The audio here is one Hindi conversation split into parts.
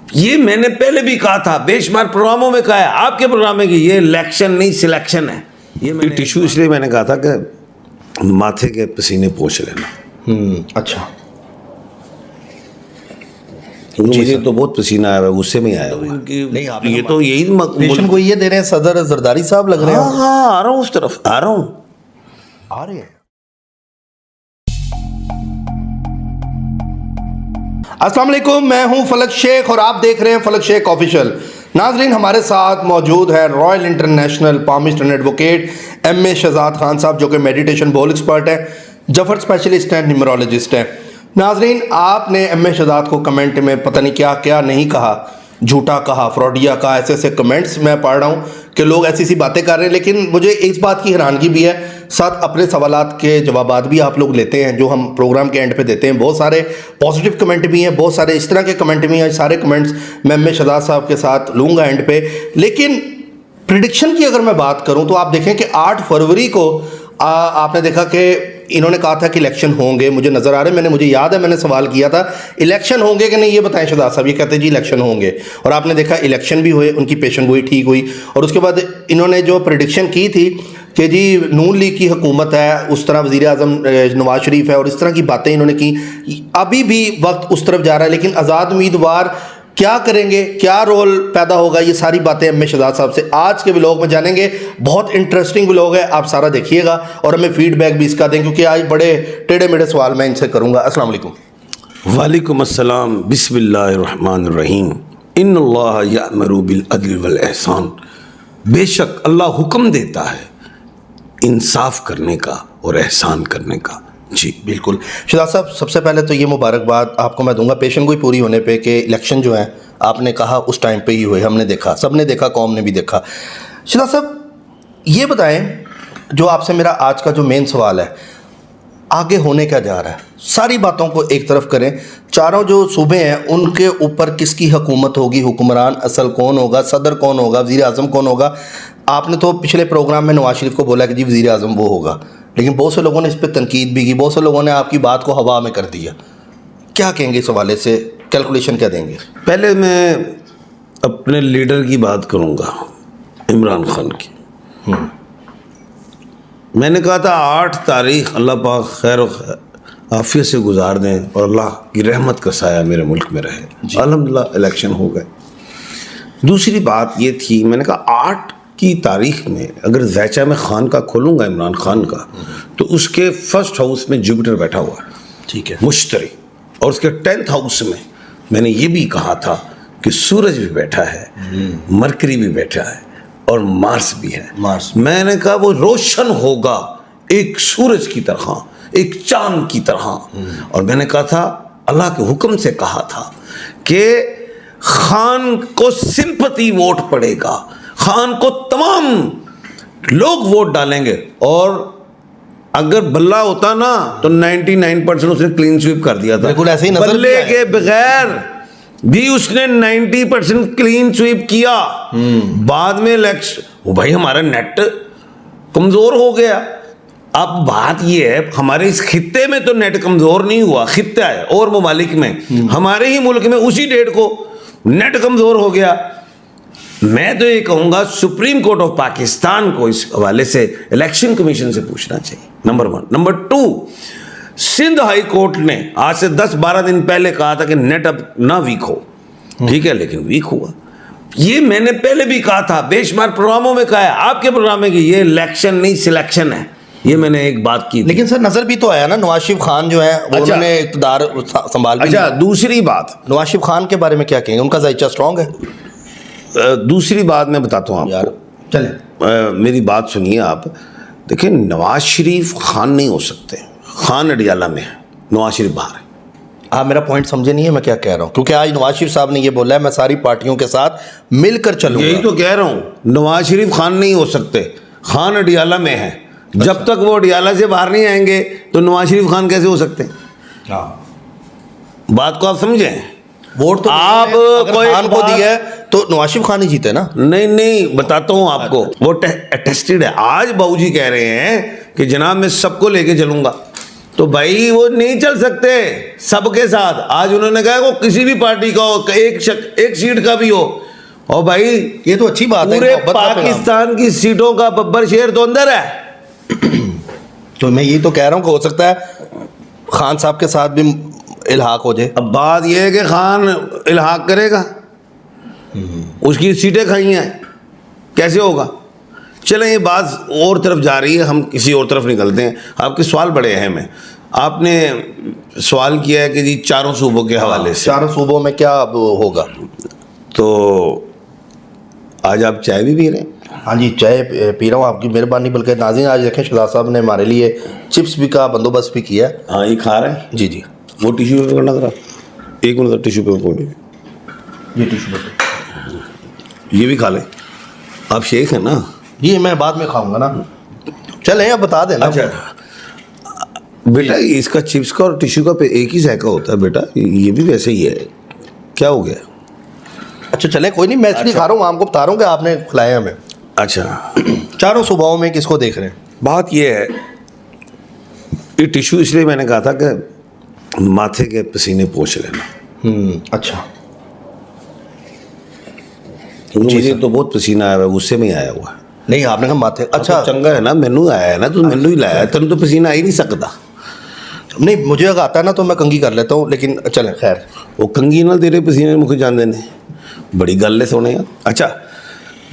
ये मैंने पहले भी कहा था, बेशुमार प्रोग्रामों में कहा है, आपके प्रोग्राम में कि ये इलेक्शन नहीं सिलेक्शन है। ये मैंने टिश्यू इसलिए मैंने कहा था कि माथे के पसीने पोंछ लेना। अच्छा, मुझे तो बहुत पसीना आया हुआ, गुस्से में आया हुआ। नहीं आप ये तो यही पेशेंट को ये दे रहे हैं, सदर जरदारी साहब लग रहे हैं। हाँ, आ रहा हूँ, उस तरफ आ रहा हूँ। आ रहे हैं। अस्सलाम वालेकुम, मैं हूं फलक शेख और आप देख रहे हैं फलक शेख ऑफिशियल। नाजरीन, हमारे साथ मौजूद है royal international palmist and advocate MA Shahzad Khan sahab, जो कि मेडिटेशन बॉल एक्सपर्ट है, जफर स्पेशलिस्ट हैं, न्यूमरोलॉजिस्ट हैं। नाजरीन, आपने MA शहजाद को कमेंट में पता नहीं क्या क्या नहीं कहा, झूठा कहा, फ्रॉडिया कहा, ऐसे ऐसे कमेंट्स मैं पढ़ रहा हूँ कि लोग ऐसी सी बातें कर रहे हैं। लेकिन मुझे इस बात की हैरानगी भी है, साथ अपने सवालात के जवाबात भी आप लोग लेते हैं जो हम प्रोग्राम के एंड पे देते हैं। बहुत सारे पॉजिटिव कमेंट भी हैं, बहुत सारे इस तरह के कमेंट भी हैं। सारे कमेंट्स मैं MA शहजाद साहब के साथ लूँगा एंड पे। लेकिन प्रिडिक्शन की अगर मैं बात करूँ तो आप देखें कि 8 फरवरी को आपने देखा कि इन्होंने कहा था कि इलेक्शन होंगे। मुझे नज़र आ रहे, मुझे याद है मैंने सवाल किया था इलेक्शन होंगे कि नहीं, ये बताएं शहजाद साहब। ये कहते जी इलेक्शन होंगे, और आपने देखा इलेक्शन भी हुए, उनकी पेशन गोई ठीक हुई। और उसके बाद इन्होंने जो प्रिडिक्शन की थी कि जी नून लीग की हुकूमत है, उस तरह वज़ीर आज़म नवाज शरीफ है, और इस तरह की बातें इन्होंने की। अभी भी वक्त उस तरफ जा रहा है, लेकिन आज़ाद उम्मीदवार क्या करेंगे, क्या रोल पैदा होगा, ये सारी बातें MA शहजाद साहब से आज के व्लॉग में जानेंगे। बहुत इंटरेस्टिंग व्लॉग है, आप सारा देखिएगा और हमें फीडबैक भी इसका दें, क्योंकि आज बड़े टेढ़े मेढ़े सवाल मैं इनसे करूँगा। अस्सलाम वालेकुम। वालेकुम अस्सलाम, बिस्मिल्लाहिर्रहमानिर्रहीम। इन्नल्लाह यअमुरु बिल अदल वल एहसान। बेशक अल्लाह हुक्म देता है इंसाफ करने का और एहसान करने का। जी बिल्कुल शहजाद साहब, सबसे पहले तो ये मुबारकबाद आपको मैं दूंगा पेशन गोई पूरी होने पे कि इलेक्शन जो है आपने कहा उस टाइम पे ही हुए, हमने देखा, सबने देखा, कौम ने भी देखा। शहजाद साहब ये बताएं, जो आपसे मेरा आज का जो मेन सवाल है, आगे होने क्या जा रहा है? सारी बातों को एक तरफ करें, चारों जो सूबे हैं उनके ऊपर किसकी हुकूमत होगी, हुक्मरान असल कौन होगा, सदर कौन होगा, वज़ीर आज़म कौन होगा? आपने तो पिछले प्रोग्राम में नवाज शरीफ को बोला कि जी वज़ीर आज़म वो होगा, लेकिन बहुत से लोगों ने इस पर तनकीद भी की, बहुत से लोगों ने आपकी बात को हवा में कर दिया। क्या कहेंगे इस हवाले से, कैलकुलेशन क्या देंगे? पहले मैं अपने लीडर की बात करूंगा, इमरान खान की। मैंने कहा था 8 तारीख अल्लाह पाक खैर आफियत से गुजार दें और अल्लाह की रहमत का साया मेरे मुल्क में रहे। अल्हम्दुलिल्लाह इलेक्शन हो गए। दूसरी बात ये थी, मैंने कहा 8 की तारीख में अगर ज़ैचा में खान का खोलूँगा, इमरान खान का, तो उसके फर्स्ट हाउस में जुपिटर बैठा हुआ है, ठीक है, मुश्तरी, और उसके 10th हाउस में मैंने ये भी कहा था कि सूरज भी बैठा है, मरकरी भी बैठा है और मार्स भी है। मार्स, मैंने कहा वो रोशन होगा एक सूरज की तरह, एक चांद की तरह। और मैंने कहा था, अल्लाह के हुक्म से कहा था कि खान को सिंपैथी वोट पड़ेगा, खान को तमाम लोग वोट डालेंगे। और अगर बल्ला होता ना तो 99% उसने क्लीन स्वीप कर दिया था। बिल्कुल ऐसे ही नजर बल्ले के बगैर भी उसने 90% क्लीन स्वीप किया। बाद में इलेक्शन, वो भाई हमारा नेट कमजोर हो गया। अब बात ये है, हमारे इस खित्ते में तो नेट कमजोर नहीं हुआ, खित्ता है और ममालिक में, हमारे ही मुल्क में उसी डेट को नेट कमजोर हो गया। मैं तो ये कहूँगा सुप्रीम कोर्ट ऑफ पाकिस्तान को इस हवाले से इलेक्शन कमीशन से पूछना चाहिए, number 1। Number 2, Sindh high court ने आज से 10-12 दिन पहले कहा था कि नेट अब ना वीक हो, ठीक है, लेकिन वीक हुआ। ये मैंने पहले भी कहा था, बेशुमार प्रोग्रामों में कहा है, आपके प्रोग्राम में कि ये इलेक्शन नहीं सिलेक्शन है। ये मैंने एक बात की, लेकिन सर नजर भी तो आया ना, नवाज शरीफ खान जो है उन्होंने इक़्तिदार संभाल भी। अच्छा, दूसरी बात, नवाज शरीफ खान के बारे में क्या कहेंगे? उनका जायचा स्ट्रॉन्ग है? दूसरी बात मैं बताता हूँ आपको, चले मेरी बात सुनिए आप। देखिए, नवाज शरीफ खान नहीं हो सकते, खान अडियाला में है, नवाज शरीफ बाहर है। आप मेरा पॉइंट समझे नहीं है मैं क्या कह रहा हूँ? क्योंकि आज नवाज शरीफ साहब ने ये बोला है मैं सारी पार्टियों के साथ मिलकर चलूंगा। यही तो कह रहा हूँ, नवाज शरीफ खान नहीं हो सकते, खान अडियाला में है। जब तक वो अडियाला से बाहर नहीं आएंगे तो नवाज शरीफ खान कैसे हो सकते हैं? बात को आप समझें। वोट तो आप कोई खान को दिया है तो नवाज शरीफ खान ही जीते ना? नहीं, बताता हूँ आपको, वो टेस्टेड है। आज बाबूजी कह रहे हैं कि जनाब मैं सबको लेके चलूंगा, तो भाई वो नहीं चल सकते सबके साथ। आज उन्होंने कहा वो किसी भी पार्टी का हो, एक सीट का भी हो, और भाई ये तो अच्छी बात है, पूरे मोहब्बत का पैगाम। पाकिस्तान की सीटों का बब्बर शेर तो अंदर है। तो मैं ये तो कह रहा हूँ कि हो सकता है खान साहब के साथ भी इल्हाक हो जाए। अब बात यह है कि खान इल्हाक करेगा, उसकी सीटें खाई हैं, कैसे होगा। चलें, ये बात और तरफ जा रही है, हम किसी और तरफ निकलते हैं। आपके सवाल बड़े अहम हैं। आपने सवाल किया है कि जी चारों सूबों के हवाले से, चारों सूबों में क्या अब होगा। तो आज आप चाय भी पी रहे हैं? हाँ जी, चाय पी रहा हूँ, आपकी मेहरबानी। बल्कि नाज़रीन आज देखें शहजाद साहब ने हमारे लिए चिप्स भी का बंदोबस्त भी किया है। हाँ, ये खा रहे हैं। जी जी, वो टिश्यू पेपर करना जरा, एक मिनट, टिश्यू पेपर को ये टिश्यू पेपर, ये भी खा लें। आप शेख हैं ना? ये मैं बाद में खाऊंगा ना। चलें, अब बता देना। अच्छा बेटा, इसका चिप्स का और टिश्यू का एक ही जायका होता है बेटा, ये भी वैसे ही है, क्या हो गया? अच्छा चले, कोई नहीं, मैं इसलिए खा रहा हूँ, आपको बता रहा हूँ कि आपने खिलाया हमें। अच्छा, चारों सूबाओं में किसको देख रहे हैं? बात ये है, ये टिश्यू इसलिए मैंने कहा था कि माथे के पसीने पोंछ लेना। अच्छा, क्योंकि मुझे तो बहुत पसीना आया हुआ है, गुस्से में आया हुआ है। नहीं आपने कहा माथे, अच्छा तो चंगा है ना, मैनू आया है ना, तो मैनू ही लाया है, तेन तो पसीना आ ही नहीं सकता। नहीं, मुझे अगर आता है ना तो मैं कंघी कर लेता हूँ, लेकिन चलें खैर। वो कंघी ना तेरे पसीने मुझे जान देने, बड़ी गल है सोने यार। अच्छा,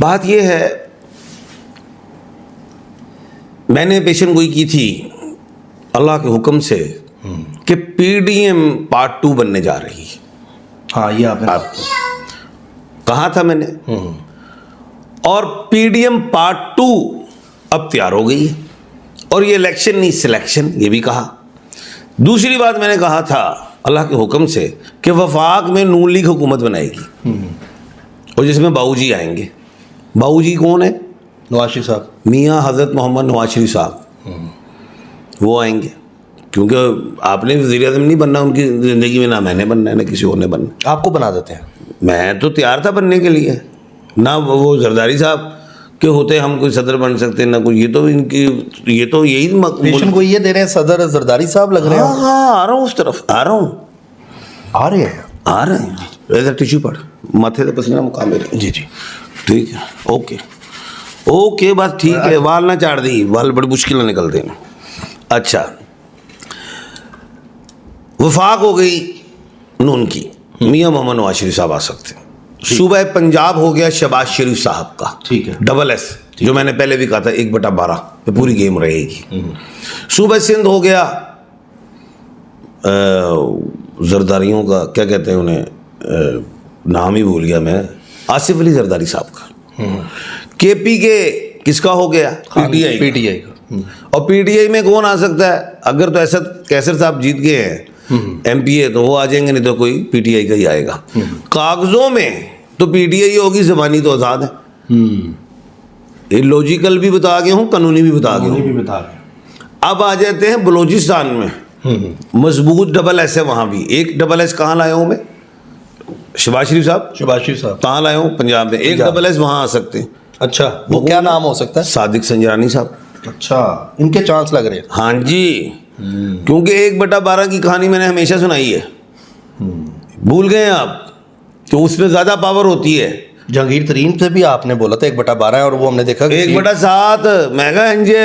बात ये है, मैंने पेशन गोई की थी अल्लाह के हुक्म से कि PDM पार्ट 2 बनने जा रही है। हाँ, ये आपने कहा था मैंने, और PDM पार्ट 2 अब तैयार हो गई है, और ये इलेक्शन नहीं सिलेक्शन, ये भी कहा। दूसरी बात मैंने कहा था अल्लाह के हुक्म से कि वफाक में नून लीग हुकूमत बनाएगी, और जिसमें बाबूजी आएंगे। बाबूजी कौन है? नवाज शरीफ साहब, मियाँ हज़रत मोहम्मद नवाज शरीफ साहब, वो आएंगे। क्योंकि आपने वज़ीर आज़म नहीं बनना उनकी ज़िंदगी में, ना मैंने बनना है ना किसी और ने बनना। आपको बना देते हैं। मैं तो तैयार था बनने के लिए, ना वो जरदारी साहब के होते हम कोई सदर बन सकते ना कोई। ये तो इनकी, ये तो यही पेशन को ये दे रहे हैं सदर जरदारी साहब लग रहे हैं। हाँ हाँ, आ रहा हूँ उस तरफ, आ रहा हूँ, आ रहे हैं, आ रहे हैं। ऐसा टिश्यू पड़, माथे से पसीना मुका मेरे। जी जी, ठीक है, ओके ओके, बात ठीक है। वाल ना चाड़ दी, वाल बड़ी मुश्किल ना निकलते हैं। अच्छा, वफाक हो गई नून की, मियाँ मोहम्मद नवाज शरीफ साहब आ सकते हैं। सूबह पंजाब हो गया शहबाज शरीफ साहब का, ठीक है, डबल एस, जो मैंने पहले भी कहा था 1/12 पे पूरी गेम रहेगी। सूबह सिंध हो गया जरदारियों का, क्या कहते हैं उन्हें, नाम ही भूल गया मैं, आसिफ अली जरदारी साहब का। KP के किसका हो गया? PTI का। और PTI में कौन आ सकता है? अगर तो ऐसा कैसर साहब जीत गए हैं MPA, तो वो आ जाएंगे, नहीं तो कोई PTI का ही आएगा। कागजों में तो PTI होगी, ज़बानी तो आज़ाद है। ये लॉजिकल भी बता गया हूँ, कानूनी भी बता गया हूँ। अब आ जाते हैं बलूचिस्तान में, मजबूत डबल एस है वहाँ भी। एक डबल एस कहाँ लाया हूँ मैं? शहबाज शरीफ साहब, शहबाज शरीफ साहब कहाँ लाया हूँ? पंजाब में। एक डबल एस वहाँ आ सकते हैं। अच्छा, वो क्या नाम हो सकता है? सादिक संजरानी साहब। अच्छा, इनके चांस लग रहे हैं। हाँ जी, क्योंकि 1/12 की कहानी मैंने हमेशा सुनाई है। भूल गए आप कि उसमें ज्यादा पावर होती है। जहांगीर तरीन से भी आपने बोला था 1/12 है, और वो हमने देखा 1/7 महंगा अंजे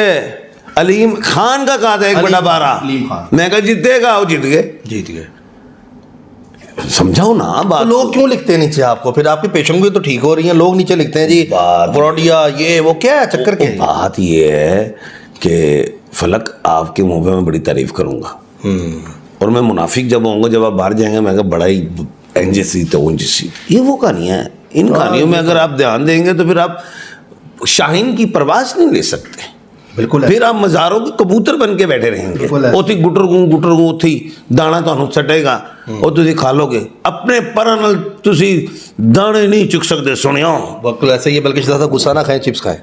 अलीम खान का कहा था 1/12। अलीम खान। मैं कहा जीतेगा, वो जीत गए। जीत गए। समझाओ ना बात। तो लोग क्यों लिखते हैं नीचे आपको? फिर आपकी पेशेंट भी तो ठीक हो रही है, लोग नीचे लिखते हैं जी ब्रॉडिया, ये वो क्या है चक्कर के? बात ये है कि फलक, आपके मुंह पे मैं बड़ी तारीफ करूंगा, और मैं मुनाफिक जब होऊंगा, जब आप बाहर जाएंगे, मैं बड़ा ही एंजसी तो उंजसी, ये वो कहानियां हैं। इन कहानियों में अगर आप ध्यान देंगे तो फिर आप शाहीन की परवाज नहीं ले सकते। बिल्कुल, फिर आप मज़ारों के कबूतर बन के बैठे रहेंगे। उथे गुटरगू उथे दाना ਤੁਹਾਨੂੰ ਛੱਡੇਗਾ, ਉਹ ਤੁਸੀਂ खा लोगे। अपने पर ਨਾਲ ਤੁਸੀਂ दाने नहीं चुक सकते। सुनियो, बिल्कुल ऐसा ही है, बल्कि ज़्यादा गुस्सा ना खाएं, चिप्स खाएं।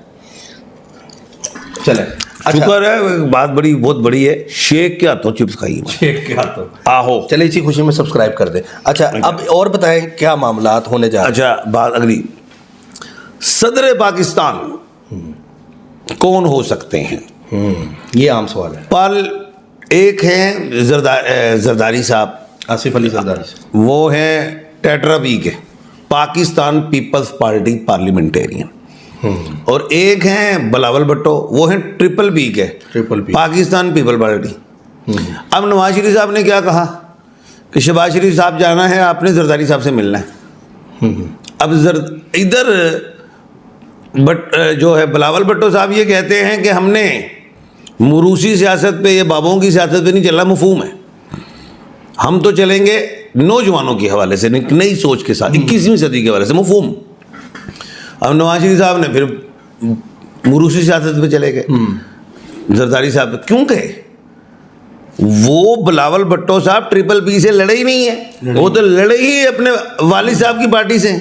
चले, शुक्र है, बात बड़ी बहुत बड़ी है। शेख के हाथों चिप्स खाइए, शेख के हाथों। आहो। चले, इसी खुशी में सब्सक्राइब कर दें। अच्छा, अब और बताएं क्या मामलात होने जा रहे हैं? अच्छा, बात अगली, सदर पाकिस्तान कौन हो सकते हैं? ये आम सवाल है। एक हैं जरदारी साहब, आसिफ अली जरदारी से। वो हैं टेट्रा पी के, पाकिस्तान पीपल्स पार्टी पार्लियामेंटेरियन। और एक हैं बिलावल भुट्टो, वो हैं ट्रिपल पी के, triple P. Pakistan people party. अब नवाज शरीफ साहब ने क्या कहा कि शहबाज शरीफ साहब जाना है, आपने जरदारी साहब से मिलना है। अब इधर जो है बिलावल भुट्टो साहब ये कहते हैं कि हमने मुरूसी सियासत पे, ये बाबुओं की सियासत पे नहीं चलना, मफहूम है, हम तो चलेंगे नौजवानों के हवाले से, नई सोच के साथ, 21वीं सदी के हवाले से, मफहूम। अब नवाज शरीफ साहब ने फिर मुरूसी सियासत पे चले गए, जरदारी साहब क्यों गए? वो बिलावल भुट्टो साहब ट्रिपल पी से लड़े ही नहीं है, वो तो लड़े ही अपने वालिद साहब की पार्टी से,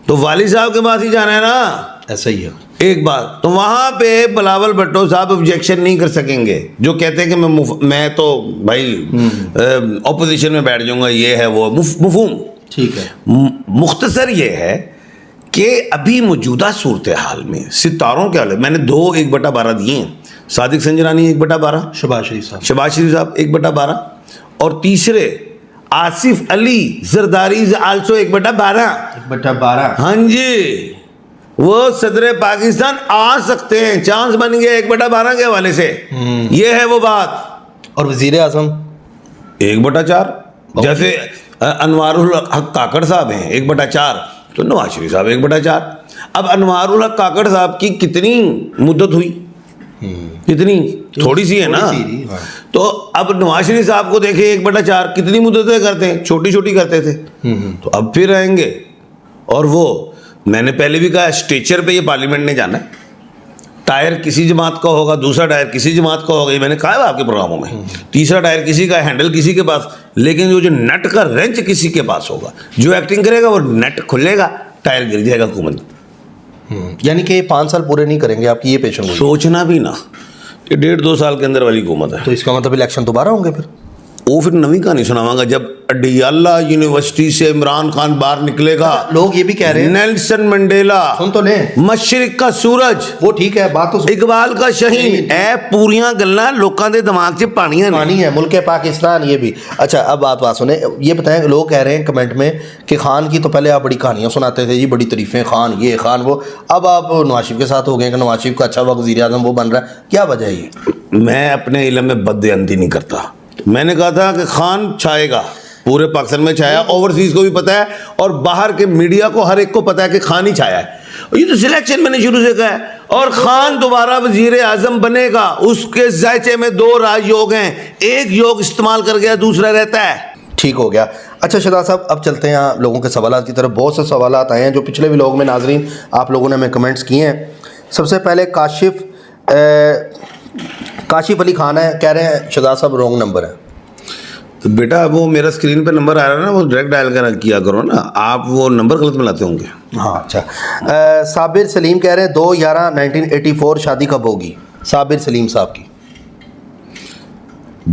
तो वालिद साहब के पास ही जाना है ना। ऐसा ही है एक बात, तो वहां पे बिलावल भुट्टो साहब ऑब्जेक्शन नहीं कर सकेंगे, जो कहते हैं कि मैं तो भाई ऑपोजिशन में बैठ जाऊंगा, ये है वो, मफहूम। ठीक है। मुख्तसर ये है कि अभी मौजूदा सूरत हाल में सितारों के हाल, मैंने 2/1/12 दिए हैं, सादिक संजरानी 1/12, शहबाज शरीफ साहब 1/12, और तीसरे आसिफ अली जरदारी आल्सो 1/12। 1/12। हाँ जी, वो सदर पाकिस्तान आ सकते हैं, चांस बन गया 1/12 के हवाले से। ये है वो बात। और वजीर आजम 1/4, जैसे अनवारुल हक काकड़ साहब हैं 1/4, तो नवाज शरीफ साहब 1/4। अब अनवारुल हक काकड़ साहब की कितनी मुद्दत हुई? कितनी? थोड़ी सी है ना। हाँ। तो अब नवाज शरीफ साहब को देखे 1/4, कितनी मुद्दतें करते हैं, छोटी छोटी करते थे। तो अब फिर आएंगे, और वो मैंने पहले भी कहा, स्टेचर पे ये पार्लियामेंट ने जाना है, टायर किसी जमात का होगा, दूसरा टायर किसी जमात का होगा, ये मैंने कहा है आपके प्रोग्रामों में, तीसरा टायर किसी का, हैंडल किसी के पास, लेकिन जो नट का रेंच किसी के पास होगा, जो एक्टिंग करेगा वो नट खुलेगा, टायर गिर जाएगा हुकूमत। यानी कि 5 साल पूरे नहीं करेंगे आपकी ये पेशन गोई। सोचना भी ना, ये 1.5-2 साल के अंदर वाली हुकूमत है। तो इसका मतलब इलेक्शन दोबारा होंगे फिर? वो फिर नवी कहानी सुनावांगा जब अडियाला यूनिवर्सिटी से इमरान खान बाहर निकलेगा। लोग ये भी कह रहे हैं, नेल्सन मंडेला, सुन तो लें, मशरिक का सूरज, वो ठीक है, बात तो इकबाल का शहीन, ए पूरियां गल्लां लोकां दे दिमाग 'च पानियां ने। पानी है, मुल्क है पाकिस्तान, ये भी। अच्छा, अब बात सुने, ये बताएं, लोग कह रहे हैं कमेंट में कि खान की तो पहले आप बड़ी कहानियां सुनाते थे जी, बड़ी तारीफें, खान ये खान वो, अब आप नवाज शरीफ के साथ हो गए कि नवाज शरीफ का अच्छा वक्त वज़ीर आज़म वो बन रहा है, क्या वजह है ये? मैं अपने इल्म में बदअंती नहीं करता। मैंने कहा था कि खान छाएगा, पूरे पाकिस्तान में छाया, ओवरसीज को भी पता है, और बाहर के मीडिया को हर एक को पता है कि खान ही छाया है। ये तो सिलेक्शन मैंने शुरू से कहा है, और खान दोबारा वजीर आजम बनेगा। उसके जायचे में 2 राजयोग हैं, एक योग इस्तेमाल कर गया, दूसरा रहता है। ठीक हो गया। अच्छा शहजाद साहब, अब चलते हैं यहाँ लोगों के सवालात की तरफ। बहुत से सवालात आए हैं जो पिछले व्लॉग में नाजरीन आप लोगों ने हमें कमेंट्स किए हैं। सबसे पहले काशिफ अली खान है, कह रहे हैं शहजाद साहब रॉन्ग नंबर है। तो बेटा वो मेरा स्क्रीन पे नंबर आ रहा है ना, वो डायरेक्ट डायल किया करो ना, आप वो नंबर गलत मिलाते होंगे। हाँ अच्छा। साबिर सलीम कह रहे हैं 2/11/1984 शादी कब होगी? साबिर सलीम साहब की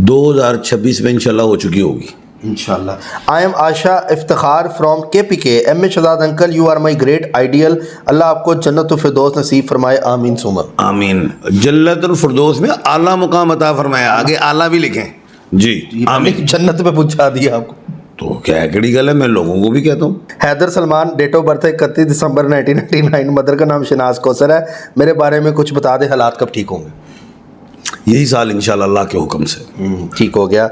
2026 में इंशाल्लाह हो चुकी होगी इंशाल्लाह। I am Asha Iftikhar from KPK। M Shahzad uncle, you are my great ideal, अल्लाह आपको जन्नत फिरदौस नसीब फरमाए, आमीन सुमन आमीन। जन्नतुल फिरदौस में आला मुकाम अता फरमाया, आगे आला भी लिखें जी, आमीन। जन्नत में पूछा दिया आपको तो क्या कड़ी गल है, मैं लोगों को भी कहता हूँ। Haider Salman, date of birth 31 दिसंबर 1999, मदर का नाम शनाज कौसर है, मेरे बारे में कुछ बता दे, हालात कब ठीक होंगे? यही साल इंशाल्लाह अल्लाह के हुक्म से। ठीक हो गया।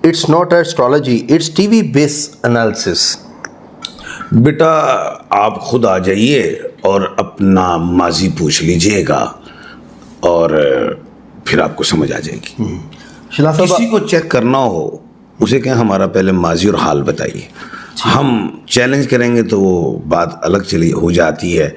It's not astrology, it's TV based analysis. बेटा आप खुद आ जाइए और अपना माजी पूछ लीजिएगा, और फिर आपको समझ आ जाएगी। किसी को चेक करना हो उसे क्या, हमारा पहले माजी और हाल बताइए, हम चैलेंज करेंगे तो वो बात अलग चली हो जाती है,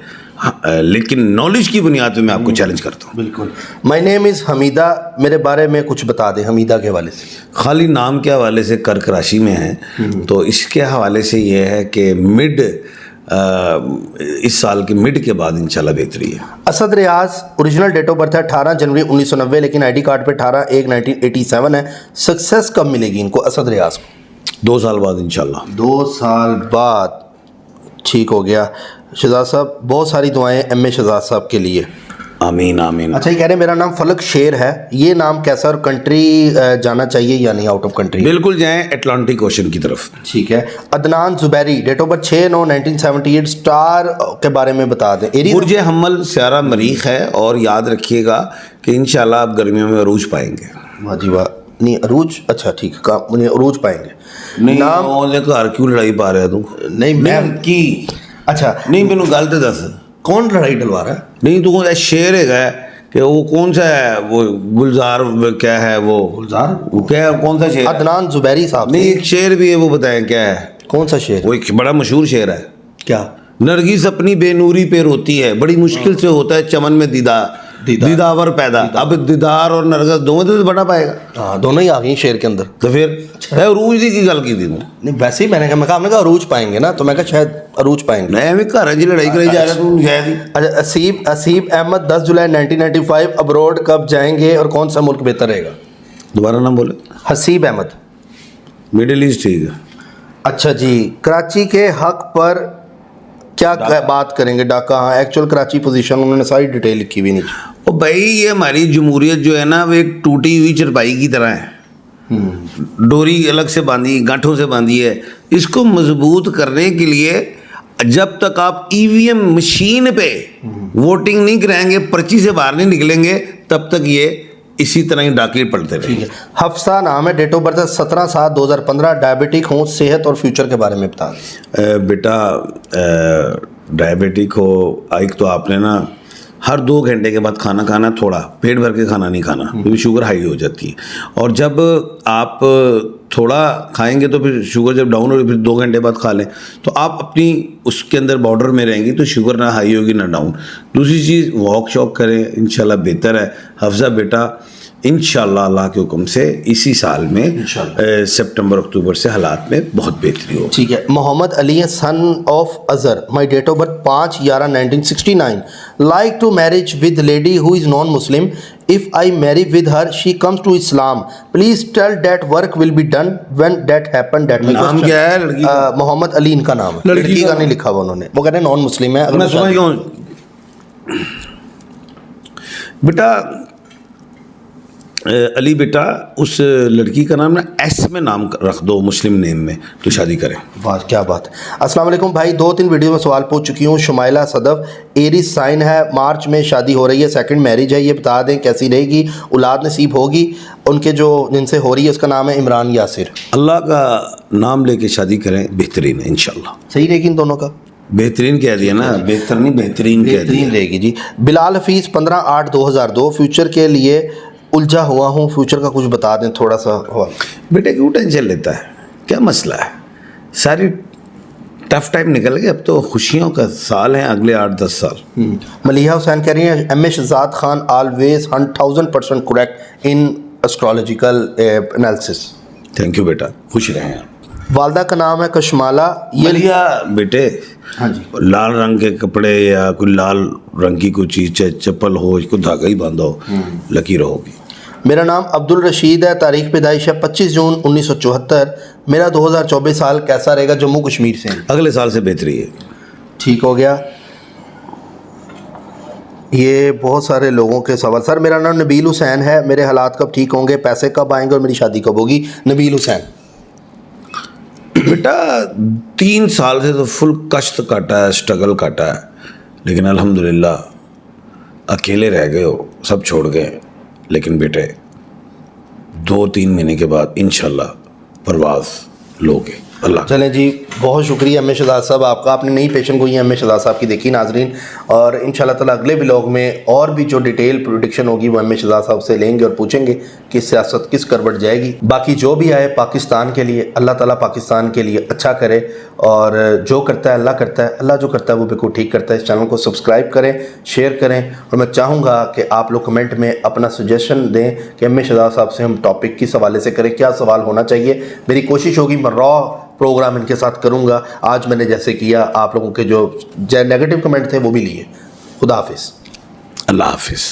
लेकिन नॉलेज की बुनियाद पे मैं आपको चैलेंज करता हूँ। बिल्कुल। माय नेम इज़ हमीदा, मेरे बारे में कुछ बता दें हमीदा के हवाले से। खाली नाम के हवाले से कर्क राशि में है, तो इसके हवाले से ये है कि इस साल के मिड के बाद इंशाल्लाह बेहतरी है। असद रियाज, ओरिजिनल डेट ऑफ बर्थ है 18 जनवरी 1990, लेकिन ID कार्ड पे 18/1/1987 है। सक्सेस कब मिलेगी इनको असद रियाज को? 2 साल बाद इंशाल्लाह। 2 साल बाद। ठीक हो गया। शहजाद साहब बहुत सारी दुआएं MA शहजाद साहब के लिए। आमीन आमीन। अच्छा, ये कह रहे हैं मेरा नाम फलक शेर है, ये नाम कैसा और कंट्री जाना चाहिए या नहीं, आउट ऑफ कंट्री? बिल्कुल जाएं अटलांटिक ओशन की तरफ। ठीक है। Adnan Zubairi, date of birth 6/9/1978, star के बारे में बता दें। एरीज बुर्ज हम्मल स्यारा मरीख है, और याद रखिएगा कि इंशाल्लाह आप गर्मियों में अरूज पाएंगे। वाह जी वाह। नहीं अरूज, अच्छा ठीक है, नहीं अरूज पाएंगे। नहीं नाम ਉਹਦੇ ਘਰ क्यों लड़ाई पा रहा तू? नहीं मैं की अच्छा नहीं मैनू गल तो दस। कौन लड़ाई डलवा रहा है? नहीं तू ये शेर है कि वो कौन सा है, वो गुलजार क्या है, वो गुलजार? वो क्या है, कौन सा शेर है? अदनान जुबैरी साहब। नहीं एक शेर भी है, वो बताएं क्या है? कौन सा शेर? वो एक बड़ा मशहूर शेर है। क्या? नरगिस अपनी बेनूरी पे रोती है, बड़ी मुश्किल से होता है चमन में दीदावर पैदा। अब दीदार और नरगिस दोनों तो बड़ा पाएगा। हाँ, दोनों ही आ गई शेर के अंदर। तो फिर अरूज की गल की थी तू? नहीं वैसे ही मैंने कहा आपने कहा अरूज पाएंगे ना, तो मैं कहा शायद अरूज पाएंगे। मैं भी घर जी लड़ाई कराई जा रहा तू शायद ही। अच्छा, असीब अहमद 10 जुलाई 1995 अब्रॉड कब जाएंगे और कौन सा मुल्क बेहतर रहेगा? दोबारा नाम बोले। हसीब अहमद। मिडिल ईस्ट ठीक है। अच्छा जी, कराची के हक पर क्या बात करेंगे? डाका, हाँ एक्चुअल कराची पोजीशन उन्होंने सारी डिटेल लिखी हुई नीचे। ओ भाई ये हमारी जमहूरियत जो है ना, वो एक टूटी हुई चरपाई की तरह है। डोरी अलग से बांधी, गांठों से बांधी है। इसको मजबूत करने के लिए जब तक आप ईवीएम मशीन पे वोटिंग नहीं कराएंगे, पर्ची से बाहर नहीं निकलेंगे, तब तक ये इसी तरह ही डाके पड़ते रहेंगे। हफ्सा नाम है, डेट ऑफ बर्थ 17/7/2015, डायबिटिक हूँ, सेहत और फ्यूचर के बारे में बता दें। बेटा डायबिटिक हो, एक तो आपने ना हर 2 घंटे के बाद खाना खाना, थोड़ा पेट भर के खाना नहीं खाना, क्योंकि शुगर हाई हो जाती है। और जब आप थोड़ा खाएंगे तो फिर शुगर जब डाउन होगी, फिर 2 घंटे बाद खा लें, तो आप अपनी उसके अंदर बॉर्डर में रहेंगी, तो शुगर ना हाई होगी ना डाउन। दूसरी चीज़ वॉक शॉक करें, इंशाल्लाह बेहतर है। हफ्जा बेटा इंशाल्लाह अल्लाह के हुक्म से इसी साल में सितंबर अक्टूबर से हालात में बहुत बेहतरी हो। ठीक है। मोहम्मद अली है, son of Azhar, my date of birth 5/11/1969, like to marriage with lady who is non Muslim, if I marry with her she comes to Islam, please tell that work will be done when that happen. That नाम क्या है लड़की का? मोहम्मद अली इनका नाम है, लड़की का नहीं लिखा हुआ उन्होंने, वो कहते हैं नॉन मुस्लिम है। मैं समझ गया हूँ बेटा। अली बेटा उस लड़की का नाम ना एस में नाम रख दो, मुस्लिम नेम में, तो शादी करें। वाह क्या बात है। अस्सलाम वालेकुम भाई, 2-3 वीडियो में सवाल पूछ चुकी हूँ। शुमाइला सदफ, एरीज साइन है, मार्च में शादी हो रही है, सेकंड मैरिज है, ये बता दें कैसी रहेगी, औलाद नसीब होगी? उनके जो जिनसे हो रही है उसका नाम है इमरान यासिर। अल्लाह का नाम लेके शादी करें, बेहतरीन है इंशाल्लाह। सही रहेगी इन दोनों का? बेहतरीन कह दिया ना, बेहतर नहीं बेहतरीन कह दिया। बेहतरीन रहेगी जी। बिलाल हफीज़ 15/8/2002, फ्यूचर के लिए उलझा हुआ हूँ, फ्यूचर का कुछ बता दें थोड़ा सा। हुआ बेटे क्यों टेंशन लेता है, क्या मसला है? सारी टफ टाइम निकल गए, अब तो खुशियों का साल है, अगले 8-10 साल। मलिहा हुसैन कह रही हैं, M A Shahzad Khan always 1000% correct in astrological analysis. Thank you बेटा, खुश रहें आप। वालदा का नाम है कशमाला। ये मलिया बेटे, हाँ जी, लाल रंग के कपड़े या कोई लाल रंग की कोई चीज़, चाहे चप्पल हो, इसको धागा ही बांधा हो, लकी रहोगी। मेरा नाम अब्दुल रशीद है, तारीख पैदाइश है 25 जून 1974। मेरा 2024 साल कैसा रहेगा? जम्मू कश्मीर से। अगले साल से बेहतरी है। ठीक हो गया। ये बहुत सारे लोगों के सवाल। सर मेरा नाम नबील हुसैन है, मेरे हालात कब ठीक होंगे, पैसे कब आएंगे और मेरी शादी कब होगी? नबील हुसैन। बेटा 3 साल से तो फुल कष्ट काटा है, स्ट्रगल काटा है, लेकिन अल्हम्दुलिल्लाह अकेले रह गए हो, सब छोड़ गए। लेकिन बेटे 2-3 महीने के बाद इंशाल्लाह परवाज़ लोगे। अल्लाह। चलें जी, बहुत शुक्रिया एम ए शहजाद साहब आपका, आपने नई पेशन गोई एम ए शहजाद साहब की देखी नाजरीन, और इंशाल्लाह ताला अगले व्लॉग में और भी जो डिटेल प्रोडिक्शन होगी वो एम ए शहजाद साहब से लेंगे और पूछेंगे कि सियासत किस करवट जाएगी। बाकी जो भी आए पाकिस्तान के लिए, अल्लाह ताला पाकिस्तान के लिए अच्छा करे, और जो करता है अल्लाह करता है, अल्लाह जो करता है वो बिल्कुल ठीक करता है। इस चैनल को सब्सक्राइब करें, शेयर करें, और मैं चाहूँगा कि आप लोग कमेंट में अपना सजेशन दें कि एम ए शहजाद साहब से हम टॉपिक किस हवाले से करें, क्या सवाल होना चाहिए। मेरी कोशिश होगी मैं रॉ प्रोग्राम इनके साथ करूंगा। आज मैंने जैसे किया, आप लोगों के जो नेगेटिव कमेंट थे वो भी लिए। खुदा हाफिज़। अल्लाह हाफिज़।